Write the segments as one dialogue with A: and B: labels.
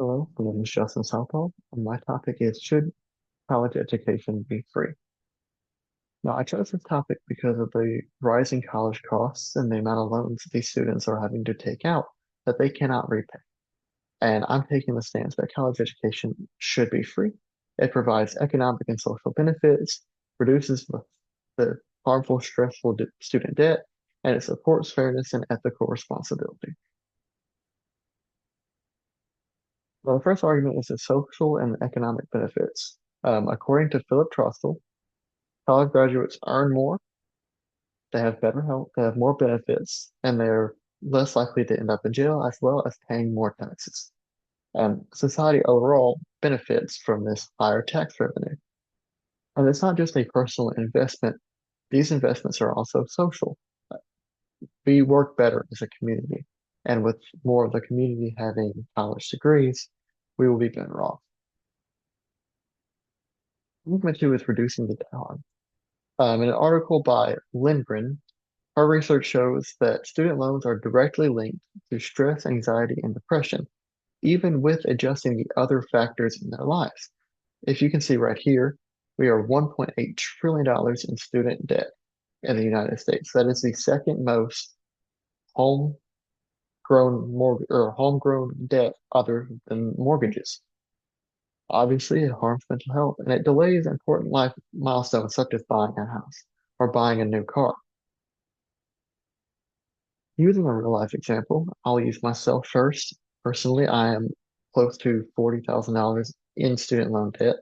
A: Hello, my name is Justin Southall, and my topic is should college education be free? Now, I chose this topic because of the rising college costs and the amount of loans these students are having to take out that they cannot repay. And I'm taking the stance that college education should be free. It provides economic and social benefits, reduces the harmful, stressful student debt, and it supports fairness and ethical responsibility. Well, the first argument is the social and economic benefits. According to Philip Trostel, college graduates earn more, they have better health, they have more benefits, and they're less likely to end up in jail as well as paying more taxes. And society overall benefits from this higher tax revenue. And it's not just a personal investment, these investments are also social. We work better as a community. And with more of the community having college degrees, we will be better off. Movement two is reducing the debt harm. In an article by Lindgren, our research shows that student loans are directly linked to stress, anxiety, and depression, even with adjusting the other factors in their lives. If you can see right here, we are $1.8 trillion in student debt in the United States. That is the second most homegrown mortgage or homegrown debt other than mortgages. Obviously, it harms mental health and it delays important life milestones such as buying a house or buying a new car. Using a real life example, I'll use myself first. Personally, I am close to $40,000 in student loan debt.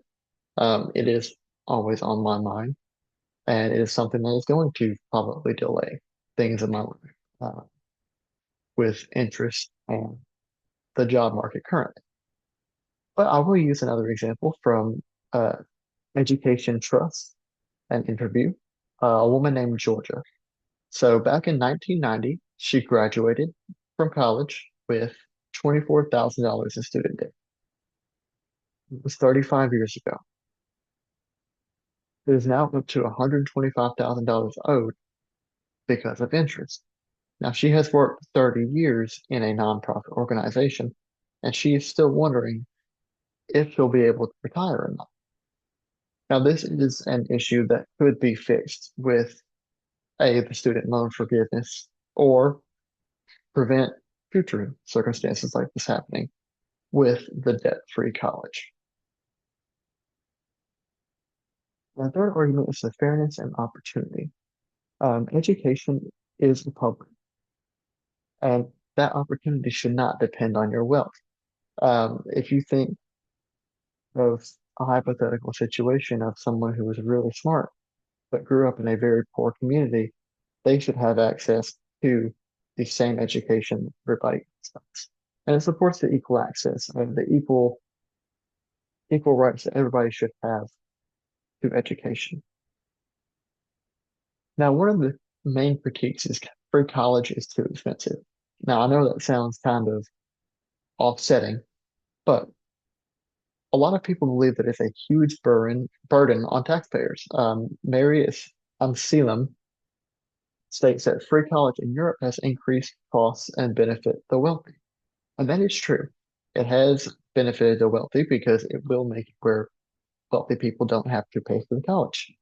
A: It is always on my mind, and it is something that is going to probably delay things in my life with interest and the job market currently. But I will use another example from uh, Education Trust, an interview. A woman named Georgia. So back in 1990, she graduated from college with $24,000 in student debt. It was 35 years ago. It is now up to $125,000 owed because of interest. Now, she has worked 30 years in a nonprofit organization, and she is still wondering if she'll be able to retire or not. Now, this is an issue that could be fixed with the student loan forgiveness or prevent future circumstances like this happening with the debt-free college. The third argument is the fairness and opportunity. Education is the public, and that opportunity should not depend on your wealth. If you think of a hypothetical situation of someone who was really smart but grew up in a very poor community, they should have access to the same education everybody does. And it supports the equal access and the equal rights that everybody should have to education. Now, one of the main critiques is free college is too expensive. Now, I know that sounds kind of offsetting, but a lot of people believe that it's a huge burden on taxpayers. Marius Amselam states that free college in Europe has increased costs and benefit the wealthy. And that is true. It has benefited the wealthy because it will make it where wealthy people don't have to pay for the college,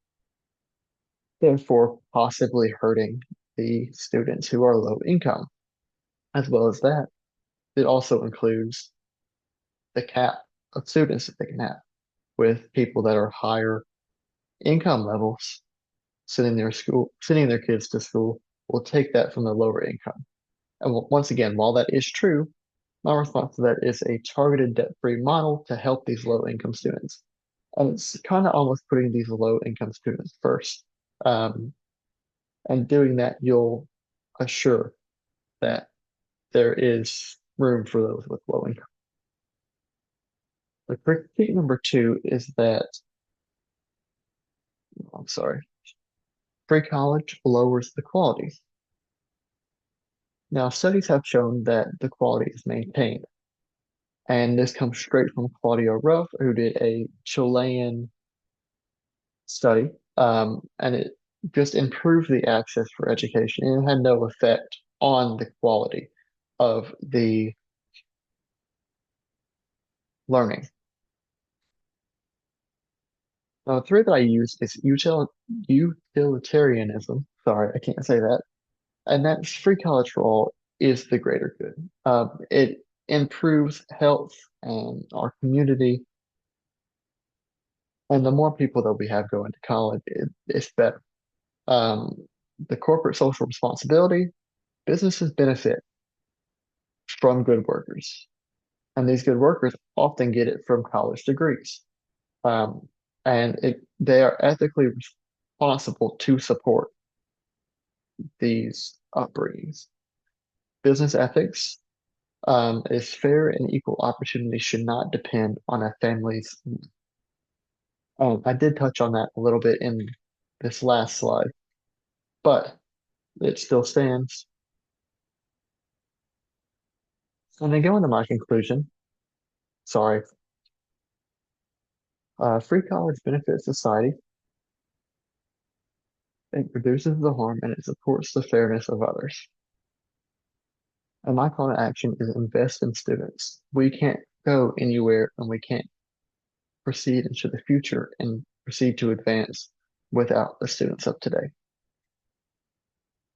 A: therefore possibly hurting the students who are low income. As well as that, it also includes the cap of students that they can have with people that are higher income levels sending their kids to school will take that from the lower income. And once again, while that is true, my response to that is a targeted debt-free model to help these low-income students. And it's kind of almost putting these low-income students first. Um, and doing that, you'll assure that there is room for those with low income. The critique number two is that, I'm sorry, free college lowers the quality. Now, studies have shown that the quality is maintained. And this comes straight from Claudia Ruff, who did a Chilean study, and it just improved the access for education and it had no effect on the quality of the learning. The three that I use is utilitarianism. Sorry, I can't say that. And that's free college for all is the greater good. It improves health and our community. And the more people that we have going to college, it's better. Um, the corporate social responsibility, businesses benefit from good workers. And these good workers often get it from college degrees. Um, they are ethically responsible to support these upbringings. Business ethics is fair and equal opportunity should not depend on a family's. I did touch on that a little bit in this last slide, but it still stands. And then going to my conclusion, sorry, free college benefits society, it reduces the harm, and it supports the fairness of others. And my call to action is invest in students. We can't go anywhere and we can't proceed into the future and proceed to advance without the students of today.